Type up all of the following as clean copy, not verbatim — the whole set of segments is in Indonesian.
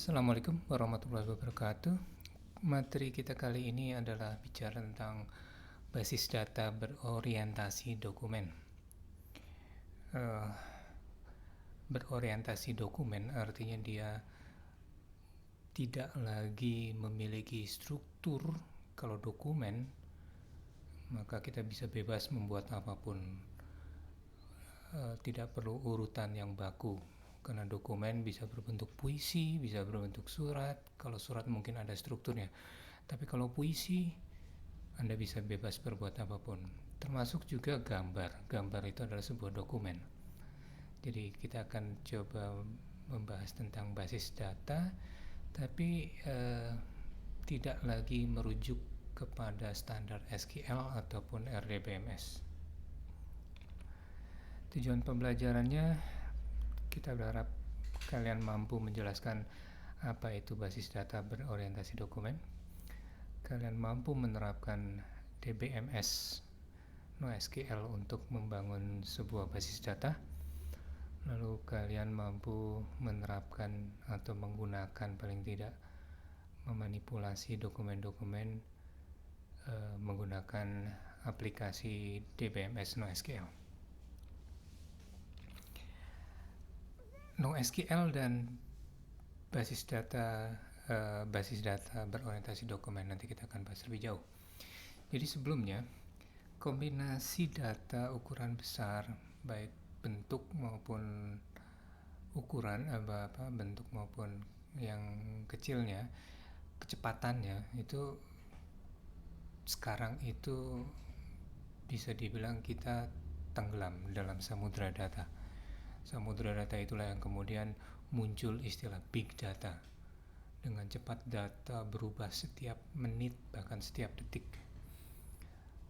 Assalamualaikum warahmatullahi wabarakatuh. Materi kita kali ini adalah bicara tentang basis data berorientasi dokumen. Berorientasi dokumen artinya dia tidak lagi memiliki struktur. Kalau dokumen, maka kita bisa bebas membuat apapun. Tidak perlu urutan yang baku. Karena dokumen bisa berbentuk puisi, bisa berbentuk surat. Kalau surat mungkin ada strukturnya, tapi kalau puisi Anda bisa bebas berbuat apapun, termasuk juga gambar. Gambar itu adalah sebuah dokumen. Jadi kita akan coba membahas tentang basis data, tapi tidak lagi merujuk kepada standar SQL ataupun RDBMS. Tujuan pembelajarannya, kita berharap kalian mampu menjelaskan apa itu basis data berorientasi dokumen. Kalian mampu menerapkan DBMS NoSQL untuk membangun sebuah basis data. Lalu kalian mampu menerapkan atau menggunakan, paling tidak memanipulasi dokumen-dokumen menggunakan aplikasi DBMS NoSQL. NoSQL dan basis data berorientasi dokumen nanti kita akan bahas lebih jauh. Jadi sebelumnya, kombinasi data ukuran besar, baik bentuk maupun ukuran, bentuk maupun yang kecilnya, kecepatannya itu sekarang itu bisa dibilang kita tenggelam dalam samudra data. Samudra data itulah yang kemudian muncul istilah big data. Dengan cepat data berubah setiap menit, bahkan setiap detik.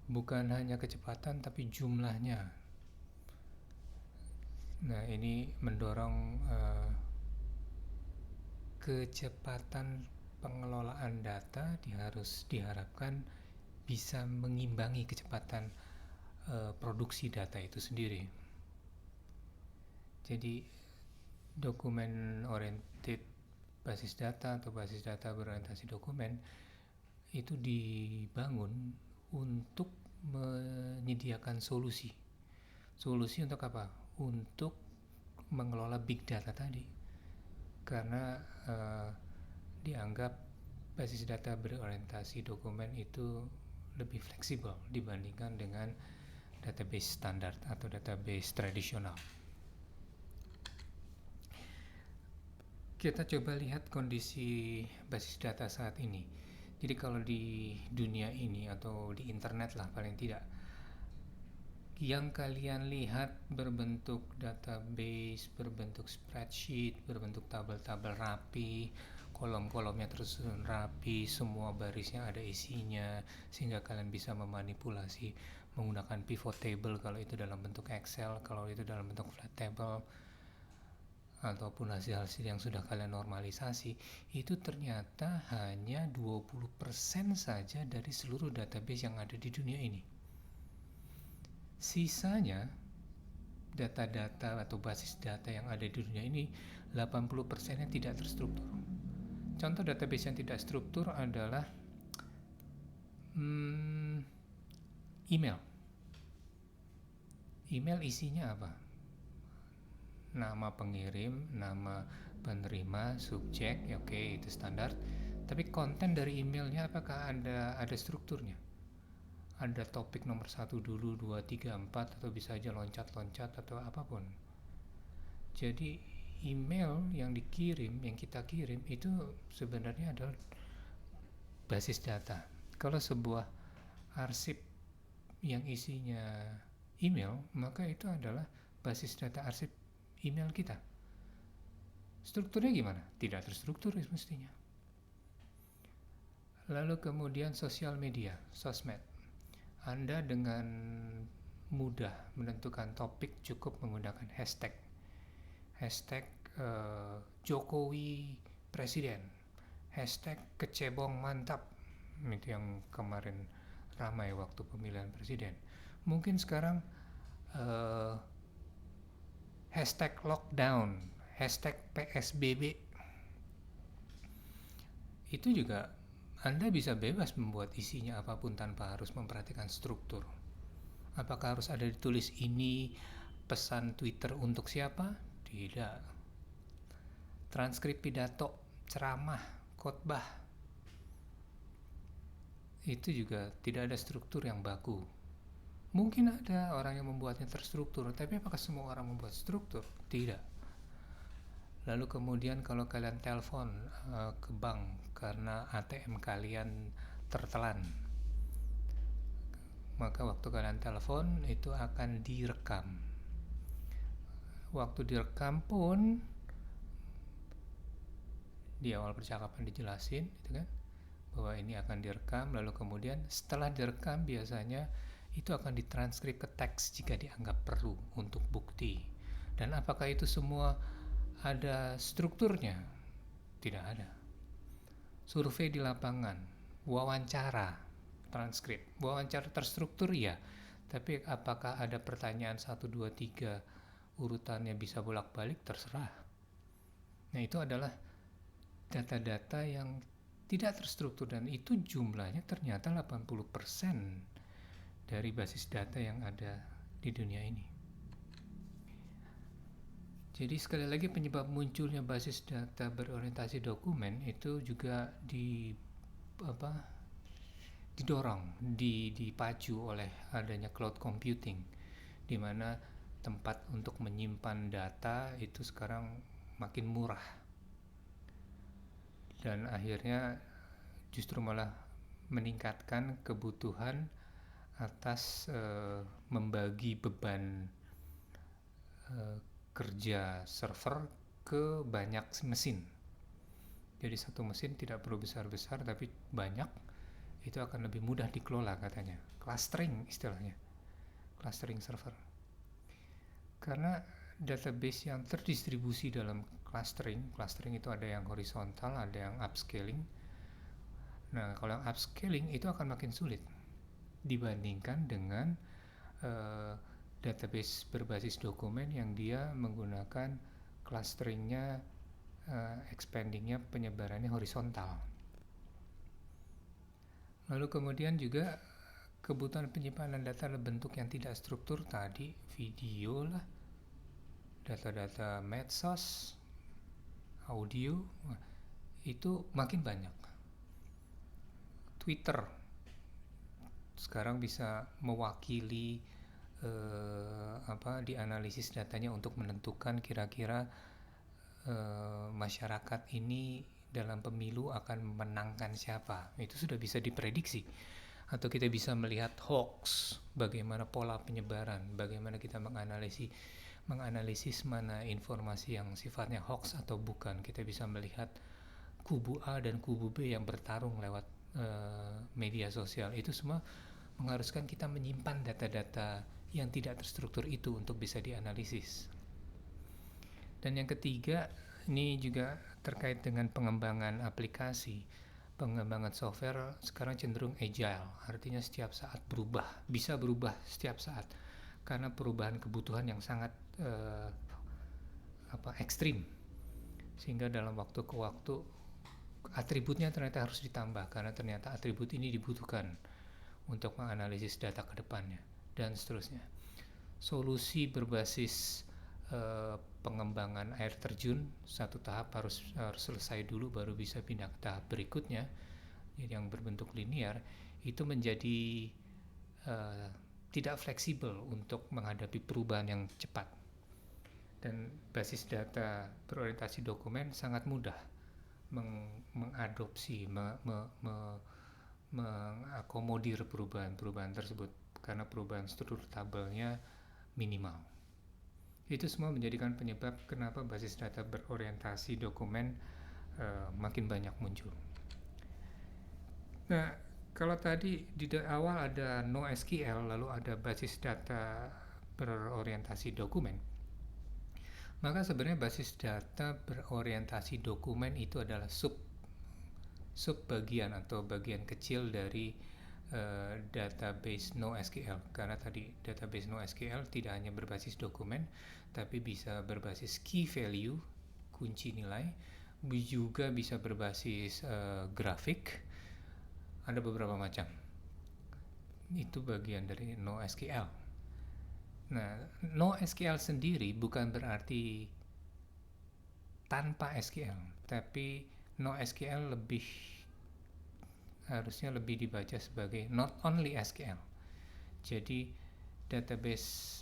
Bukan hanya kecepatan, tapi jumlahnya. Nah, ini mendorong kecepatan pengelolaan data harus diharapkan bisa mengimbangi kecepatan produksi data itu sendiri. Jadi dokumen oriented basis data atau basis data berorientasi dokumen itu dibangun untuk menyediakan solusi. Solusi untuk apa? Untuk mengelola big data tadi. Karena dianggap basis data berorientasi dokumen itu lebih fleksibel dibandingkan dengan database standar atau database tradisional. Kita coba lihat kondisi basis data saat ini. Jadi kalau di dunia ini atau di internet lah paling tidak, yang kalian lihat berbentuk database, berbentuk spreadsheet, berbentuk tabel-tabel rapi, kolom-kolomnya tersusun rapi, semua barisnya ada isinya, sehingga kalian bisa memanipulasi menggunakan pivot table kalau itu dalam bentuk Excel, kalau itu dalam bentuk flat table, ataupun hasil-hasil yang sudah kalian normalisasi, itu ternyata hanya 20% saja dari seluruh database yang ada di dunia ini. Sisanya, data-data atau basis data yang ada di dunia ini, 80%-nya tidak terstruktur. Contoh database yang tidak struktur adalah email. Email isinya apa? Nama pengirim, nama penerima, subjek, ya oke, itu standar. Tapi konten dari emailnya apakah ada strukturnya? Ada topik nomor 1 dulu, 2, 3, 4, atau bisa aja loncat-loncat atau apapun. Jadi email yang dikirim, yang kita kirim itu sebenarnya adalah basis data. Kalau sebuah arsip yang isinya email, maka itu adalah basis data arsip email kita. Strukturnya gimana? Tidak terstruktur mestinya. Lalu kemudian sosial media, sosmed. Anda dengan mudah menentukan topik cukup menggunakan hashtag. Hashtag Jokowi Presiden. Hashtag kecebong mantap. Itu yang kemarin ramai waktu pemilihan presiden. Mungkin sekarang hashtag lockdown, hashtag PSBB. itu juga Anda bisa bebas membuat isinya apapun tanpa harus memperhatikan struktur. Apakah harus ada ditulis ini pesan Twitter untuk siapa? Tidak. Transkrip pidato, ceramah, khotbah, itu juga tidak ada struktur yang baku. Mungkin ada orang yang membuatnya terstruktur, tapi apakah semua orang membuat struktur? Tidak. Lalu kemudian kalau kalian telepon ke bank karena ATM kalian tertelan, maka waktu kalian telepon itu akan direkam. Waktu direkam pun di awal percakapan dijelasin gitu kan, bahwa ini akan direkam, lalu kemudian setelah direkam biasanya itu akan ditranskrip ke teks jika dianggap perlu untuk bukti. Dan apakah itu semua ada strukturnya? Tidak ada. Survei di lapangan, wawancara, transkrip. Wawancara terstruktur ya, tapi apakah ada pertanyaan 1, 2, 3 urutannya bisa bolak-balik? Terserah. Nah, itu adalah data-data yang tidak terstruktur, dan itu jumlahnya ternyata 80% dari basis data yang ada di dunia ini. Jadi sekali lagi, penyebab munculnya basis data berorientasi dokumen itu juga dipacu oleh adanya cloud computing, di mana tempat untuk menyimpan data itu sekarang makin murah, dan akhirnya justru malah meningkatkan kebutuhan atas membagi beban kerja server ke banyak mesin. Jadi satu mesin tidak perlu besar-besar, tapi banyak, itu akan lebih mudah dikelola katanya. Clustering istilahnya, clustering server. Karena database yang terdistribusi dalam clustering itu ada yang horizontal, ada yang upscaling. Nah, kalau yang upscaling itu akan makin sulit dibandingkan dengan database berbasis dokumen yang dia menggunakan clusteringnya, expandingnya, penyebarannya horizontal. Lalu kemudian juga kebutuhan penyimpanan data dalam bentuk yang tidak struktur tadi, video lah, data-data medsos, audio, itu makin banyak. Twitter sekarang bisa mewakili dianalisis datanya untuk menentukan kira-kira masyarakat ini dalam pemilu akan memenangkan siapa. Itu sudah bisa diprediksi. Atau kita bisa melihat hoax, bagaimana pola penyebaran, bagaimana kita menganalisis mana informasi yang sifatnya hoax atau bukan. Kita bisa melihat kubu A dan kubu B yang bertarung lewat media sosial. Itu semua mengharuskan kita menyimpan data-data yang tidak terstruktur itu untuk bisa dianalisis. Dan yang ketiga, ini juga terkait dengan pengembangan aplikasi. Pengembangan software sekarang cenderung agile, artinya setiap saat berubah, bisa berubah setiap saat karena perubahan kebutuhan yang sangat ekstrim, sehingga dalam waktu ke waktu atributnya ternyata harus ditambah karena ternyata atribut ini dibutuhkan untuk menganalisis data ke depannya, dan seterusnya. Solusi berbasis pengembangan air terjun, satu tahap harus selesai dulu baru bisa pindah ke tahap berikutnya, yang berbentuk linear, itu menjadi tidak fleksibel untuk menghadapi perubahan yang cepat. Dan basis data berorientasi dokumen sangat mudah mengadopsi, mengakomodir perubahan tersebut karena perubahan struktur tabelnya minimal. Itu semua menjadikan penyebab kenapa basis data berorientasi dokumen makin banyak muncul. Nah, kalau tadi di awal ada NoSQL, lalu ada basis data berorientasi dokumen, maka sebenarnya basis data berorientasi dokumen itu adalah sub bagian atau bagian kecil dari database NoSQL, karena tadi database NoSQL tidak hanya berbasis dokumen tapi bisa berbasis key value, kunci nilai, juga bisa berbasis grafik, ada beberapa macam. Itu bagian dari NoSQL. Nah, NoSQL sendiri bukan berarti tanpa SQL, tapi NoSQL harusnya lebih dibaca sebagai not only SQL. Jadi database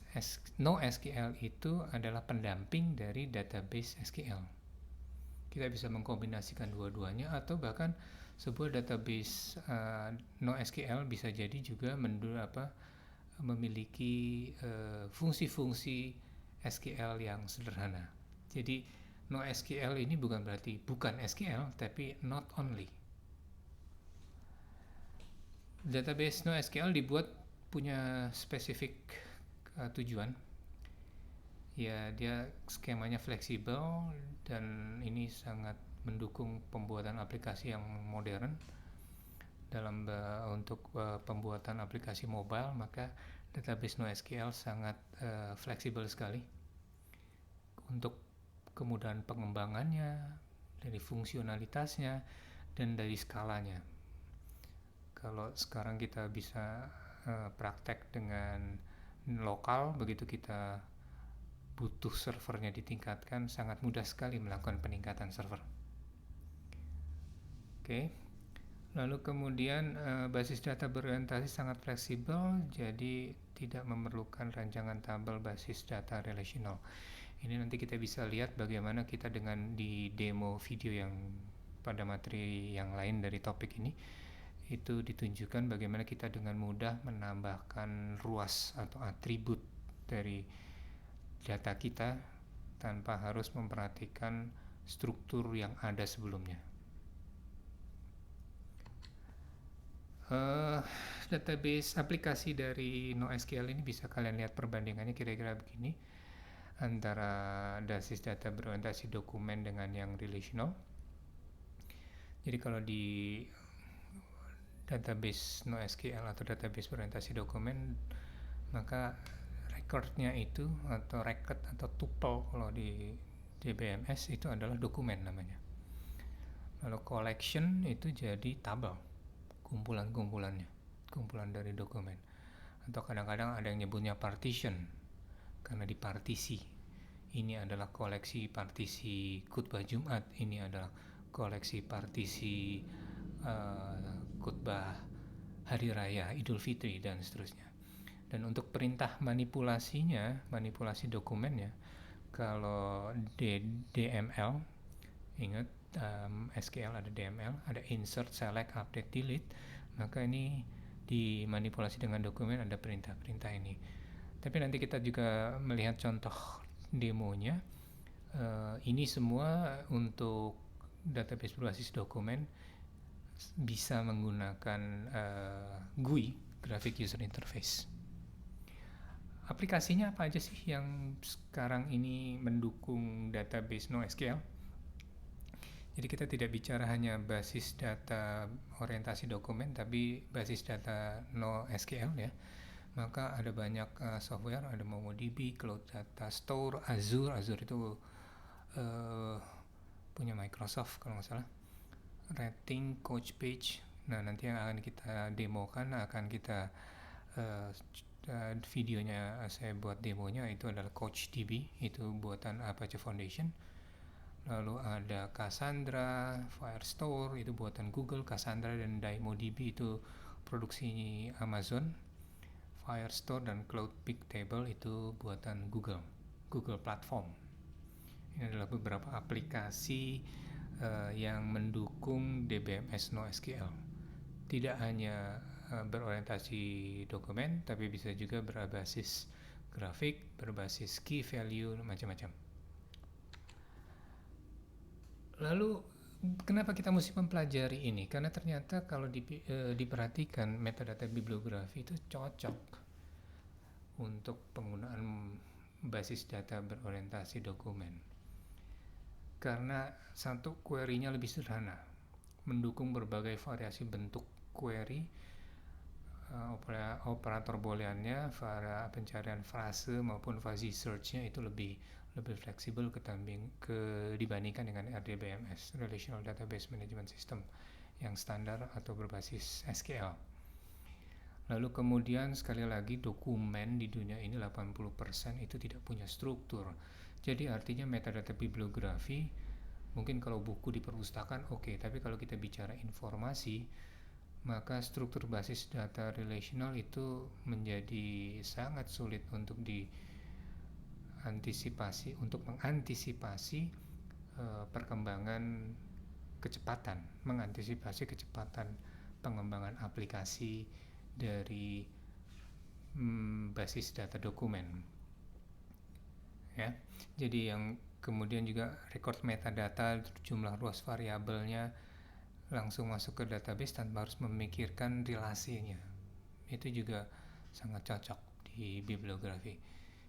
NoSQL itu adalah pendamping dari database SQL. Kita bisa mengkombinasikan dua-duanya, atau bahkan sebuah database NoSQL bisa jadi juga memiliki fungsi-fungsi SQL yang sederhana. Jadi NoSQL ini bukan berarti bukan SQL, tapi not only. Database NoSQL dibuat punya spesifik tujuan. Ya, dia skemanya fleksibel dan ini sangat mendukung pembuatan aplikasi yang modern. Untuk pembuatan aplikasi mobile, maka database NoSQL sangat fleksibel sekali untuk kemudahan pengembangannya, dari fungsionalitasnya, dan dari skalanya. Kalau sekarang kita bisa praktek dengan lokal, begitu kita butuh servernya ditingkatkan, sangat mudah sekali melakukan peningkatan server. Oke. Lalu kemudian basis data berorientasi sangat fleksibel, jadi tidak memerlukan rancangan tabel basis data relational. Ini nanti kita bisa lihat bagaimana kita dengan di demo video yang pada materi yang lain dari topik ini, itu ditunjukkan bagaimana kita dengan mudah menambahkan ruas atau atribut dari data kita tanpa harus memperhatikan struktur yang ada sebelumnya. Database aplikasi dari NoSQL ini bisa kalian lihat perbandingannya kira-kira begini antara basis data berorientasi dokumen dengan yang relational. Jadi kalau di database NoSQL atau database berorientasi dokumen, maka recordnya itu atau record atau tuple kalau di DBMS itu adalah dokumen namanya. Lalu collection itu jadi tabel, kumpulan dari dokumen. Atau kadang-kadang ada yang nyebutnya partition, karena di partisi. Ini adalah koleksi partisi khutbah Jumat, ini adalah koleksi partisi khutbah Hari Raya Idul Fitri, dan seterusnya. Dan untuk perintah manipulasi dokumennya, kalau DML, ingat SQL ada DML, ada insert, select, update, delete, maka ini dimanipulasi dengan dokumen ada perintah-perintah ini. Tapi nanti kita juga melihat contoh demonya. Ini semua untuk database berbasis dokumen bisa menggunakan GUI, Graphic User Interface. Aplikasinya apa aja sih yang sekarang ini mendukung database NoSQL? Jadi kita tidak bicara hanya basis data orientasi dokumen, tapi basis data NoSQL ya. Maka ada banyak software, ada MongoDB, Cloud Data Store, Azure itu punya Microsoft kalau nggak salah, Rating, Couchbase. Nah, nanti yang akan kita demokan, akan kita videonya saya buat demonya, itu adalah CouchDB, itu buatan Apache Foundation. Lalu ada Cassandra, Firestore itu buatan Google, Cassandra dan DynamoDB itu produksi Amazon, Firestore dan Cloud Bigtable itu buatan Google Platform. Ini adalah beberapa aplikasi yang mendukung DBMS NoSQL. Tidak hanya berorientasi dokumen, tapi bisa juga berbasis grafik, berbasis key value, macam-macam. Lalu kenapa kita mesti mempelajari ini? Karena ternyata kalau diperhatikan metadata bibliografi itu cocok untuk penggunaan basis data berorientasi dokumen. Karena satu, query-nya lebih sederhana, mendukung berbagai variasi bentuk query, operator booleannya, pencarian frase maupun fuzzy search-nya itu lebih lebih fleksibel dibandingkan dengan RDBMS, Relational Database Management System, yang standar atau berbasis SQL. Lalu kemudian sekali lagi, dokumen di dunia ini 80% itu tidak punya struktur. Jadi artinya metadata bibliografi, mungkin kalau buku di perpustakaan oke, tapi kalau kita bicara informasi, maka struktur basis data relational itu menjadi sangat sulit untuk mengantisipasi perkembangan mengantisipasi kecepatan pengembangan aplikasi dari basis data dokumen, ya. Jadi yang kemudian juga record metadata, jumlah luas variabelnya langsung masuk ke database tanpa harus memikirkan relasinya, itu juga sangat cocok di bibliografi.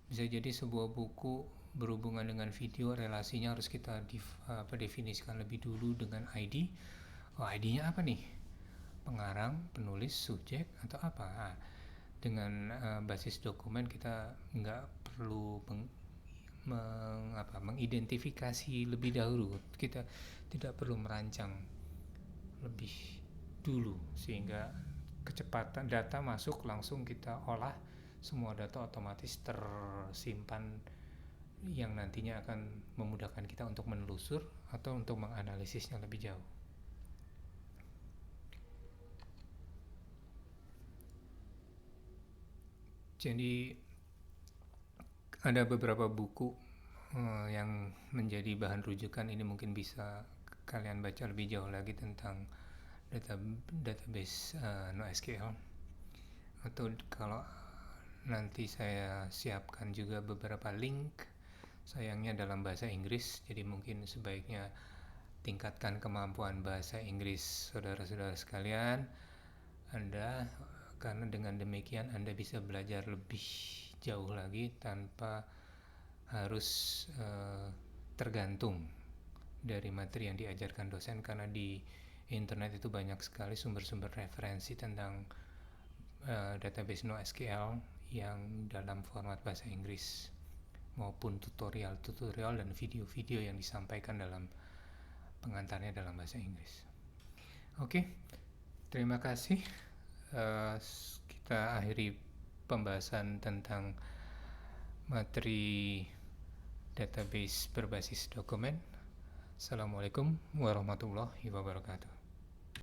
Bisa jadi sebuah buku berhubungan dengan video, relasinya harus kita definisikan lebih dulu dengan ID. ID-nya apa nih? Pengarang, penulis, subjek, atau apa? Nah, dengan basis dokumen kita nggak perlu mengidentifikasi lebih dahulu. Kita tidak perlu merancang lebih dulu, sehingga kecepatan data masuk langsung kita olah, semua data otomatis tersimpan, yang nantinya akan memudahkan kita untuk menelusur atau untuk menganalisisnya lebih jauh. Jadi ada beberapa buku yang menjadi bahan rujukan. Ini mungkin bisa kalian baca lebih jauh lagi tentang database NoSQL, atau kalau nanti saya siapkan juga beberapa link, sayangnya dalam bahasa Inggris, jadi mungkin sebaiknya tingkatkan kemampuan bahasa Inggris saudara-saudara sekalian Anda, karena dengan demikian Anda bisa belajar lebih jauh lagi tanpa harus tergantung dari materi yang diajarkan dosen, karena di internet itu banyak sekali sumber-sumber referensi tentang database NoSQL yang dalam format bahasa Inggris, maupun tutorial dan video-video yang disampaikan dalam pengantarnya dalam bahasa Inggris. Oke, terima kasih. Kita akhiri pembahasan tentang materi database berbasis dokumen. Assalamualaikum warahmatullahi wabarakatuh.